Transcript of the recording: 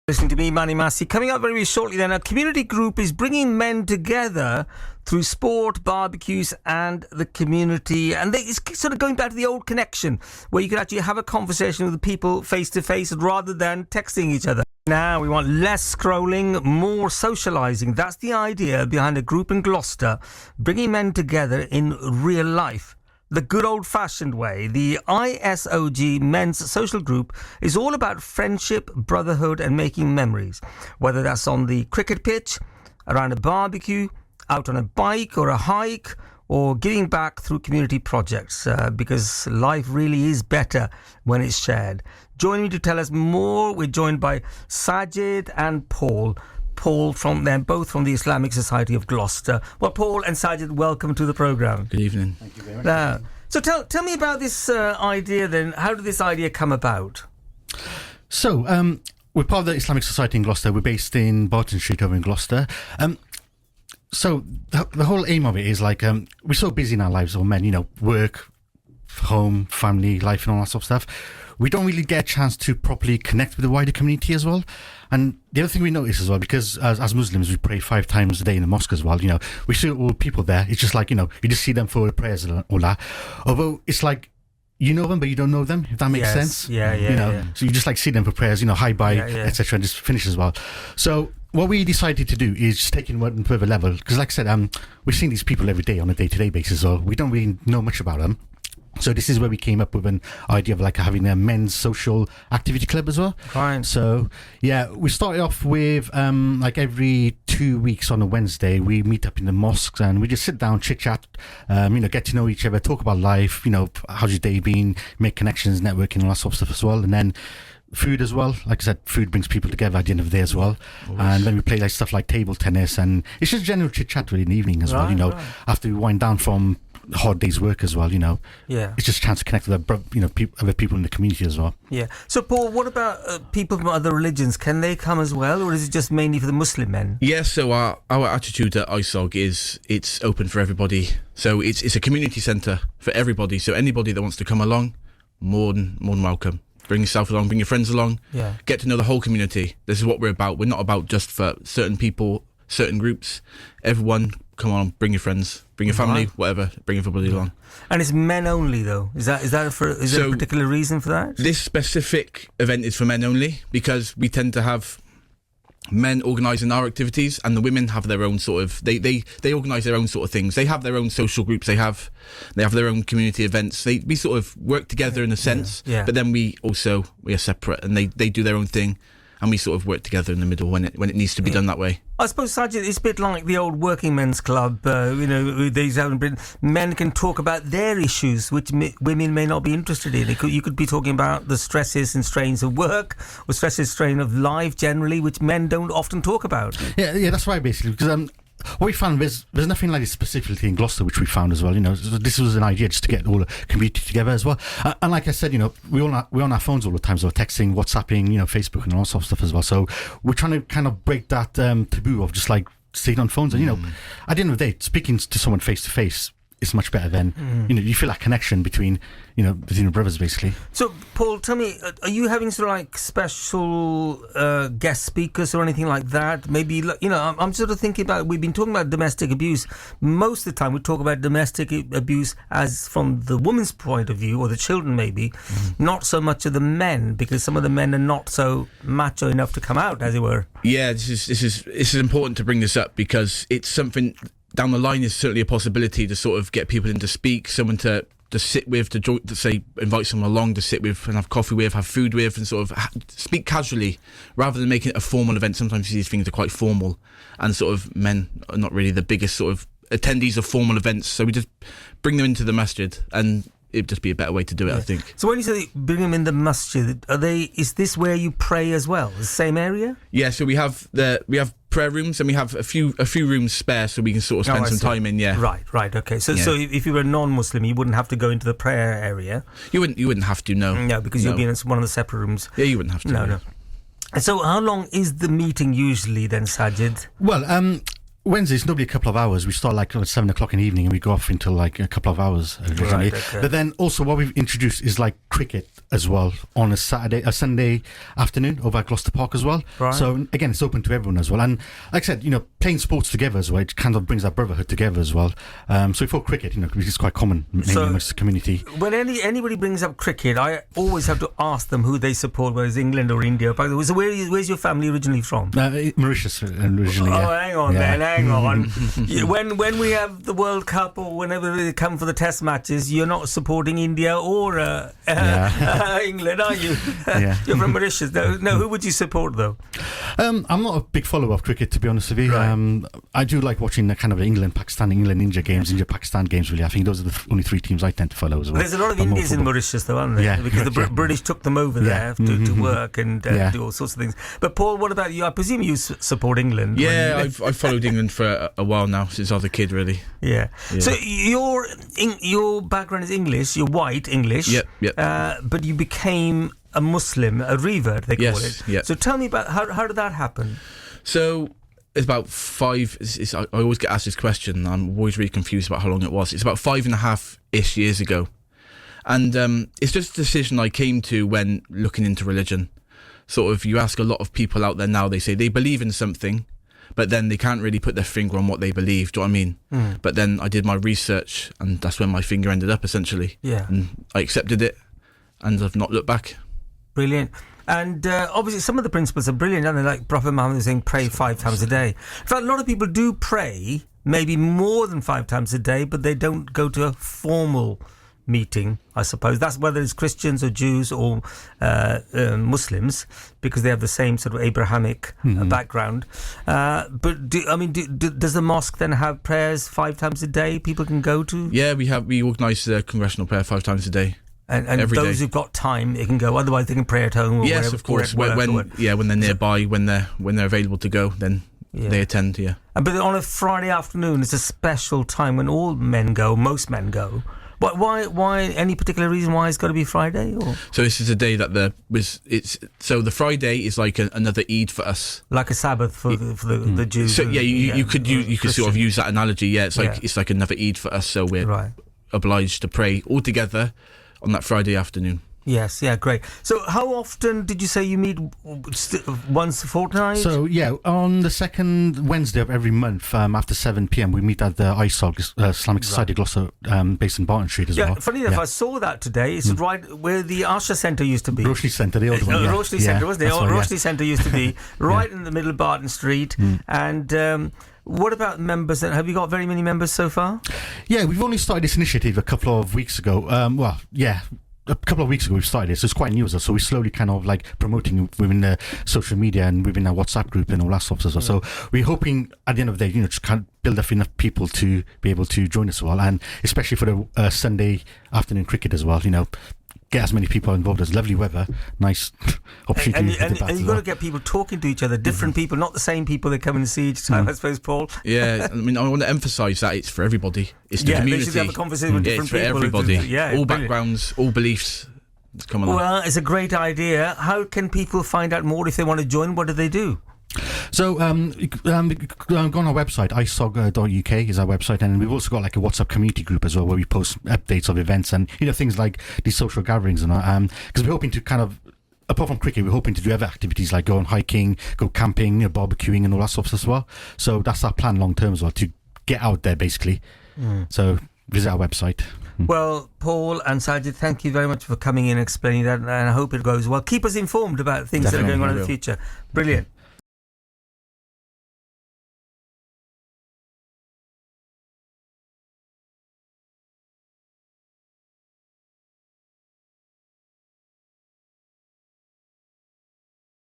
Listening to me, Manny Masih. Coming up very shortly then, a community group is bringing men together through sport, barbecues and the community. And it's sort of going back to the old connection where you could actually have a conversation with the people face to face rather than texting each other. Now we want less scrolling, more socialising. That's the idea behind a group in Gloucester, bringing men together in real life. The good old-fashioned way. The ISOG men's social group is all about friendship, brotherhood and making memories. Whether that's on the cricket pitch, around a barbecue, out on a bike or a hike, or giving back through community projects, because life really is better when it's shared. Joining me to tell us more, we're joined by Sajid and Paul. Paul both from the Islamic Society of Gloucester. Well, Paul and Sajid, welcome to the programme. Good evening. Thank you very much. So tell me about this idea then. How did this idea come about? So, we're part of the Islamic Society in Gloucester. We're based in Barton Street over in Gloucester. So the whole aim of it is like, we're so busy in our lives, all men, work, home, family, life and all that sort of stuff. We don't really get a chance to properly connect with the wider community as well. And the other thing we notice as well, because as Muslims, we pray 5 times a day in the mosque as well, we see all the people there. It's just like, you just see them for the prayers and all that. Although it's like, you know them, but you don't know them, if that makes sense. Yeah. So you just like see them for prayers, hi, bye, etc. and just finish as well. So what we decided to do is just take it one further level. Because like I said, we're seeing these people every day on a day-to-day basis, so we don't really know much about them. So this is where we came up with an idea of like having a men's social activity club as well. Fine. So yeah, we started off with like every 2 weeks on a Wednesday, we meet up in the mosques and we just sit down, chit chat, get to know each other, talk about life, how's your day been, make connections, networking, all that sort of stuff as well. And then food as well. Like I said, food brings people together at the end of the day as well. And then we play like stuff like table tennis and it's just general chit chat really in the evening as well. After we wind down from hard day's work as well, it's just a chance to connect with other people in the community as well. Yeah. So Paul, what about people from other religions? Can they come as well, or is it just mainly for the Muslim men? Yeah, so our attitude at ISOG is it's open for everybody. So it's a community centre for everybody. So anybody that wants to come along, more than welcome. Bring yourself along, bring your friends along. Yeah. Get to know the whole community. This is what we're about. We're not about just for certain people, certain groups. Everyone, come on, bring your friends, bring your family, whatever, bring everybody along. And it's men only though? Is there a particular reason for that? This specific event is for men only because we tend to have men organising our activities and the women have their own sort of they organise their own sort of things. They have their own social groups, they have their own community events. We sort of work together in a sense, but then we are separate and they do their own thing. And we sort of work together in the middle when it needs to be done that way. I suppose, Sajid, it's a bit like the old working men's club. These out in Britain, men can talk about their issues, which women may not be interested in. You could be talking about the stresses and strains of work, or stresses and strain of life generally, which men don't often talk about. Yeah, that's right, basically, because what we found, there's nothing like this specifically in Gloucester, which we found as well. This was an idea just to get all the community together as well. And like I said, we're on our phones all the time, so texting, WhatsApping, Facebook, and all sorts of stuff as well. So we're trying to kind of break that taboo of just like staying on phones. And at the end of the day, speaking to someone face to face is much better than you feel that connection between your brothers, basically. So Paul, tell me, are you having sort of like special guest speakers or anything like that? Maybe I'm sort of thinking about, we've been talking about domestic abuse. Most of the time we talk about domestic abuse as from the woman's point of view, or the children maybe, not so much of the men, because some of the men are not so macho enough to come out, as it were. Yeah, this is important to bring this up because it's something down the line is certainly a possibility to sort of get people in to speak, someone to sit with, to say, invite someone along to sit with and have coffee with, have food with, and sort of speak casually rather than making it a formal event. Sometimes these things are quite formal and sort of men are not really the biggest sort of attendees of formal events. So we just bring them into the masjid and it'd just be a better way to do it, I think. So when you say bring them in the masjid, is this where you pray as well? The same area? Yeah, so we have prayer rooms and we have a few rooms spare so we can sort of spend some time in. Right, okay. So if you were a non-Muslim, you wouldn't have to go into the prayer area? You wouldn't have to, no. No, because you'll be in one of the separate rooms. Yeah, you wouldn't have to. No. And so how long is the meeting usually then, Sajid? Well, Wednesdays, normally a couple of hours. We start like at 7 o'clock in the evening and we go off until like a couple of hours. Right, okay. But then also what we've introduced is like cricket as well on a Sunday afternoon over at Gloucester Park as well. Right. So again, it's open to everyone as well. And like I said, playing sports together as well, it kind of brings that brotherhood together as well. So for cricket, which is quite common mainly amongst the community. When anybody brings up cricket, I always have to ask them who they support, whether it's England or India. So where's your family originally from? Mauritius originally. Oh, yeah. hang on then, hang on. When we have the World Cup or whenever they come for the Test matches, you're not supporting India or England, are you? Yeah. You're from Mauritius. No, who would you support though? I'm not a big follower of cricket, to be honest with you. Right. I do like watching the kind of England-Pakistan, England-India games, India-Pakistan games, really. I think those are the only three teams I tend to follow as well. There's a lot of Indians in Mauritius, though, aren't there? Yeah, because the British took them over there to work and do all sorts of things. But Paul, what about you? I presume you support England. Yeah, I've followed England for a while now, since I was a kid, really. Yeah. So your background is English. You're white English. Yep. But you became a Muslim, a revert, they call it. Yes. So tell me about how did that happen? So it's about I always get asked this question. I'm always really confused about how long it was. It's about 5.5-ish years ago. And it's just a decision I came to when looking into religion. Sort of, you ask a lot of people out there now, they say they believe in something, but then they can't really put their finger on what they believe. Do you know what I mean? But then I did my research, and that's when my finger ended up, essentially. Yeah. And I accepted it, and I've not looked back. Brilliant. And obviously some of the principles are brilliant, aren't they? Like Prophet Muhammad is saying, pray 5 times a day. In fact, a lot of people do pray maybe more than 5 times a day, but they don't go to a formal meeting, I suppose. That's whether it's Christians or Jews or Muslims, because they have the same sort of Abrahamic background. But does the mosque then have prayers 5 times a day people can go to? Yeah, we organise the congressional prayer 5 times a day. And every those day. who've got time, they can go. Otherwise, they can pray at home. Or yes, wherever, of course. wherever. When they're nearby, when they're available to go, then they attend. Yeah. But on a Friday afternoon, it's a special time when all men go. Most men go. Why? Any particular reason why it's got to be Friday? Or? So this is a day that the Friday is like another Eid for us, like a Sabbath for the Jews. So yeah, you could sort of use that analogy. Yeah, it's like another Eid for us. So we're obliged to pray all together on that Friday afternoon. Yes, yeah, great. So how often did you say you meet? Once a fortnight? So yeah, on the second Wednesday of every month after 7 p.m. we meet at the ISOG, Islamic Society Gloucester, based in Barton Street as well. Funny enough, I saw that today. It's right where the Asha Centre used to be. Roshni Centre, the old one. Roshni Centre, wasn't it? The old Roshni Centre used to be right in the middle of Barton Street. And what about members? Have you got very many members so far? Yeah, we've only started this initiative a couple of weeks ago. A couple of weeks ago we've started it, so it's quite new. So we're slowly kind of like promoting within the social media and within our WhatsApp group and all that stuff as well. So we're hoping at the end of the day, just kind of build up enough people to be able to join us as well, and especially for the Sunday afternoon cricket as well. Get as many people involved. There's lovely weather, nice opportunity. And you've got to get people talking to each other, different people, not the same people that come and see each time, I suppose, Paul. Yeah, I want to emphasise that it's for everybody. It's the community. They should have a conversation with different people. It's for everybody. brilliant. All backgrounds, all beliefs. Come on. Well, it's a great idea. How can people find out more if they want to join? What do they do? So go on our website, isog.uk is our website, and we've also got like a WhatsApp community group as well where we post updates of events and things like these social gatherings and because we're hoping to kind of, apart from cricket, we're hoping to do other activities like go on hiking, go camping, barbecuing and all that stuff as well. So that's our plan long term as well, to get out there basically. So visit our website. Well, Paul and Sajid, thank you very much for coming in and explaining that, and I hope it goes well. Keep us informed about things that are going on in the future. Brilliant.